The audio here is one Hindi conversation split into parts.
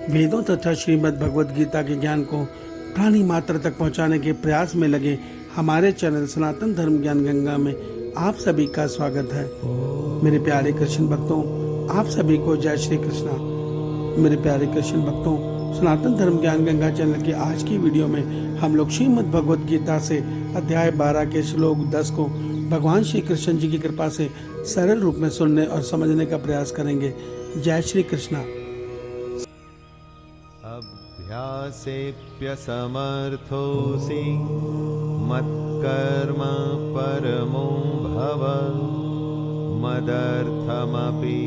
वेदों तथा श्रीमद् भगवद गीता के ज्ञान को प्राणी मात्र तक पहुंचाने के प्रयास में लगे हमारे चैनल सनातन धर्म ज्ञान गंगा में आप सभी का स्वागत है। मेरे प्यारे कृष्ण भक्तों, आप सभी को जय श्री कृष्णा। मेरे प्यारे कृष्ण भक्तों, सनातन धर्म ज्ञान गंगा चैनल की आज की वीडियो में हम लोग श्रीमद् भगवद गीता से अध्याय 12 के श्लोक 10 को भगवान श्री कृष्ण जी की कृपा से सरल रूप में सुनने और समझने का प्रयास करेंगे। जय श्री कृष्णा। अभ्यासेऽप्यसमर्थोऽसि मत्कर्म परमो भव मदर्थमपि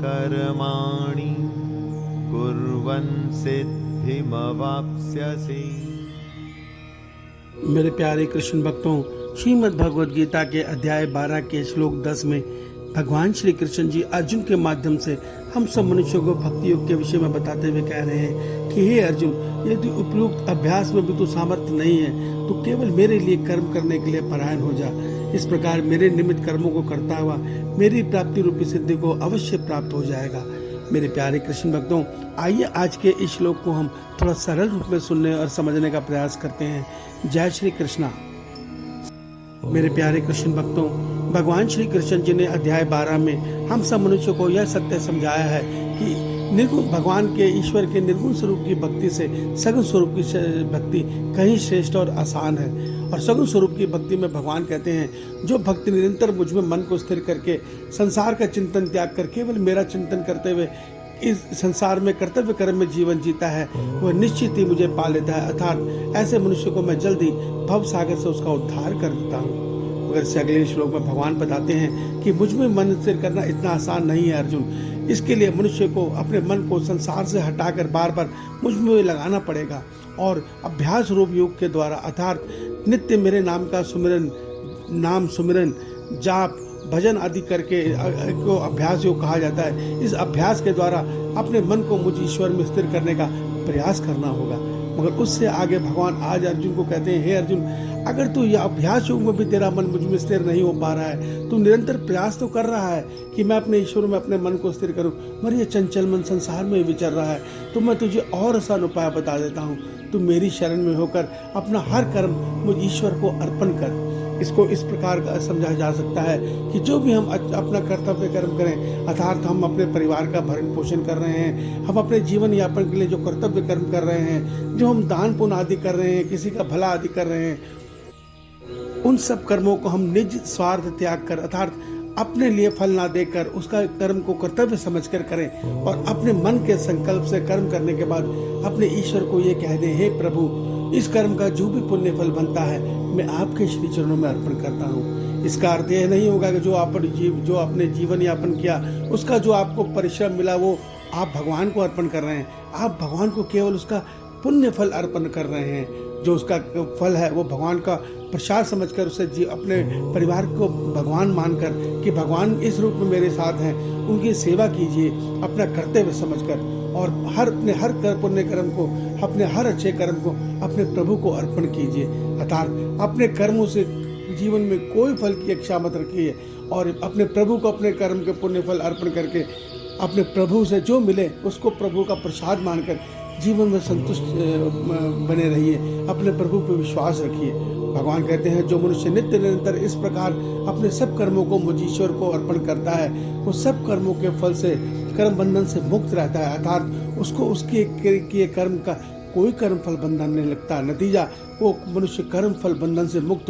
कर्माणि कुर्वन् सिद्धिमवाप्स्यसि। मेरे प्यारे कृष्ण भक्तों, श्रीमद् भगवद गीता के अध्याय 12 के श्लोक 10 में भगवान श्री कृष्ण जी अर्जुन के माध्यम से हम सब मनुष्यों को भक्ति योग के विषय में बताते हुए कह रहे हैं कि हे अर्जुन, यदि उपयुक्त अभ्यास में भी तू सामर्थ्य नहीं है तो केवल मेरे लिए कर्म करने के लिए परायण हो जा। इस प्रकार मेरे निमित्त कर्मों को करता हुआ मेरी प्राप्ति रूपी सिद्धि को अवश्य प्राप्त हो जाएगा। मेरे प्यारे कृष्ण भक्तों, आइए आज के इस श्लोक को हम थोड़ा सरल रूप में सुनने और समझने का प्रयास करते हैं। जय श्री कृष्णा। मेरे प्यारे कृष्ण भक्तों, भगवान श्री कृष्ण जी ने अध्याय 12 में हम सब मनुष्यों को यह सत्य समझाया है कि निर्गुण भगवान के ईश्वर के निर्गुण स्वरूप की भक्ति से सगुण स्वरूप की भक्ति कहीं श्रेष्ठ और आसान है। और सगुण स्वरूप की भक्ति में भगवान कहते हैं, जो भक्ति निरंतर मुझ में मन को स्थिर करके संसार का चिंतन त्याग कर केवल मेरा चिंतन करते हुए इस संसार में कर्तव्य कर्म में जीवन जीता है, वह निश्चित ही मुझे पा लेता है। अर्थात ऐसे मनुष्य को मैं जल्दी भव सागर से उसका उद्धार कर देता हूँ। मगर से अगले श्लोक में भगवान बताते हैं कि मुझ में मन स्थिर करना इतना आसान नहीं है अर्जुन। इसके लिए मनुष्य को अपने मन को संसार से हटाकर बार बार मुझ में लगाना पड़ेगा और अभ्यास रूप योग के द्वारा अर्थात नित्य मेरे नाम का सुमिरन जाप भजन आदि करके को अभ्यास योग कहा जाता है। इस अभ्यास के द्वारा अपने मन को मुझ ईश्वर में स्थिर करने का प्रयास करना होगा। मगर उससे आगे भगवान आज अर्जुन को कहते हैं, हे अर्जुन, अगर तू यह अभ्यास योग में भी तेरा मन मुझ में स्थिर नहीं हो पा रहा है, तू निरंतर प्रयास तो कर रहा है कि मैं अपने ईश्वर में अपने मन को स्थिर करूं, मगर ये चंचल मन संसार में विचर रहा है, तो मैं तुझे और आसान उपाय बता देता हूं। तू मेरी शरण में होकर अपना हर कर्म मुझ ईश्वर को अर्पण कर। इसको इस प्रकार का समझा जा सकता है कि जो भी हम अपना कर्तव्य कर्म करें, अर्थात हम अपने परिवार का भरण पोषण कर रहे हैं, हम अपने जीवन यापन के लिए जो कर्तव्य कर्म कर रहे हैं, जो हम दान पुण्य आदि कर रहे हैं, किसी का भला आदि कर रहे हैं, उन सब कर्मों को हम निज स्वार्थ त्याग कर अर्थात अपने लिए फल ना देकर उसका कर्म को कर्तव्य समझकर करें और अपने मन के संकल्प से कर्म करने के बाद अपने ईश्वर को ये कह दें, हे प्रभु, इस कर्म का जो भी पुण्य फल बनता है मैं आपके श्री चरणों में अर्पण करता हूँ। इसका अर्थ यह नहीं होगा कि जो आपने जीवन यापन किया उसका जो आपको परिश्रम मिला वो आप भगवान को अर्पण कर रहे हैं। आप भगवान को केवल उसका पुण्य फल अर्पण कर रहे हैं। जो उसका फल है वो भगवान का प्रसाद समझकर उसे अपने परिवार को भगवान मानकर कि भगवान इस रूप में मेरे साथ हैं, उनकी सेवा कीजिए अपना कर्तव्य समझकर और अपने हर पुण्य कर्म को, अपने हर अच्छे कर्म को अपने प्रभु को अर्पण कीजिए। अर्थात अपने कर्मों से जीवन में कोई फल की इच्छा मत रखिए और अपने प्रभु को अपने कर्म के पुण्य फल अर्पण करके अपने प्रभु से जो मिले उसको प्रभु का प्रसाद मानकर जीवन में संतुष्ट बने रहिए। अपने प्रभु पर विश्वास रखिए। भगवान कहते हैं, जो मनुष्य नित्य निरंतर इस प्रकार अपने सब कर्मों को मुझ ईश्वर को अर्पण करता है वो सब कर्मों के फल से कर्म बंधन से मुक्त रहता है। अर्थात उसको उसके किए कर्म का कोई कर्म फल बंधन नहीं लगता। नतीजा वो मनुष्य कर्म फल बंधन से मुक्त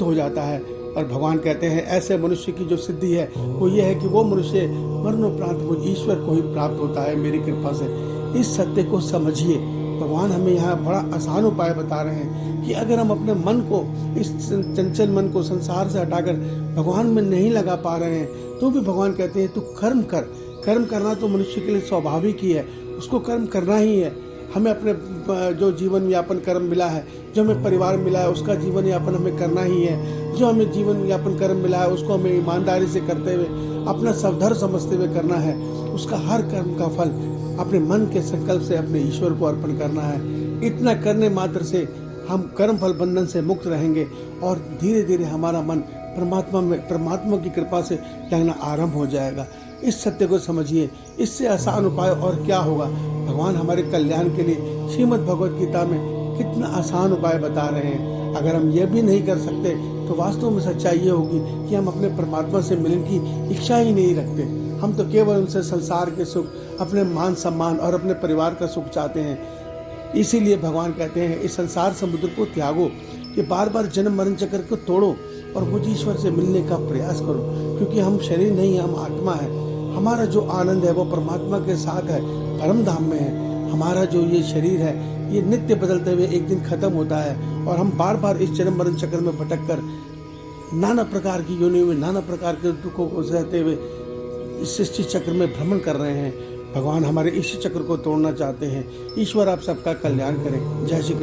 हो जाता है। और भगवान कहते हैं, ऐसे मनुष्य की जो सिद्धि है वो ये है कि वो मनुष्य मरणोपरांत मुझ ईश्वर को ही प्राप्त होता है मेरी कृपा से। इस सत्य को समझिए। भगवान हमें यहाँ बड़ा आसान उपाय बता रहे हैं कि अगर हम अपने मन को, इस चंचल मन को संसार से हटाकर भगवान में नहीं लगा पा रहे हैं तो भी भगवान कहते हैं, तू कर्म कर। कर्म करना तो मनुष्य के लिए स्वाभाविक ही है, उसको कर्म करना ही है। हमें अपने जो जीवन यापन कर्म मिला है, जो हमें परिवार मिला है, उसका जीवन यापन हमें करना ही है। जो हमें जीवन यापन कर्म मिला है उसको हमें ईमानदारी से करते हुए अपना सबधर्म समझते हुए करना है। उसका हर कर्म का फल अपने मन के संकल्प से अपने ईश्वर को अर्पण करना है। इतना करने मात्र से हम कर्म फल बंधन से मुक्त रहेंगे और धीरे धीरे हमारा मन परमात्मा की कृपा से लगना आरंभ हो जाएगा। इस सत्य को समझिए। इससे आसान उपाय और क्या होगा। भगवान हमारे कल्याण के लिए श्रीमद् भगवद गीता में कितना आसान उपाय बता रहे हैं। अगर हम ये भी नहीं कर सकते तो वास्तव में सच्चाई ये होगी कि हम अपने परमात्मा से मिलने की इच्छा ही नहीं रखते। हम तो केवल उनसे संसार के सुख, अपने मान सम्मान और अपने परिवार का सुख चाहते हैं। इसीलिए भगवान कहते हैं इस संसार समुद्र को त्यागो, ये बार बार जन्म मरण चक्र को तोड़ो और मुझ ईश्वर से मिलने का प्रयास करो, क्योंकि हम शरीर नहीं, हम आत्मा है। हमारा जो आनंद है वो परमात्मा के साथ है, परम धाम में है। हमारा जो ये शरीर है ये नित्य बदलते हुए एक दिन खत्म होता है और हम बार बार इस जन्म मरण चक्र में भटक कर नाना प्रकार की योनियों में नाना प्रकार के दुखों को सहते हुए इस सृष्टि चक्र में भ्रमण कर रहे हैं। भगवान हमारे इस चक्र को तोड़ना चाहते हैं। ईश्वर आप सबका कल्याण करें। जय श्री कृष्ण।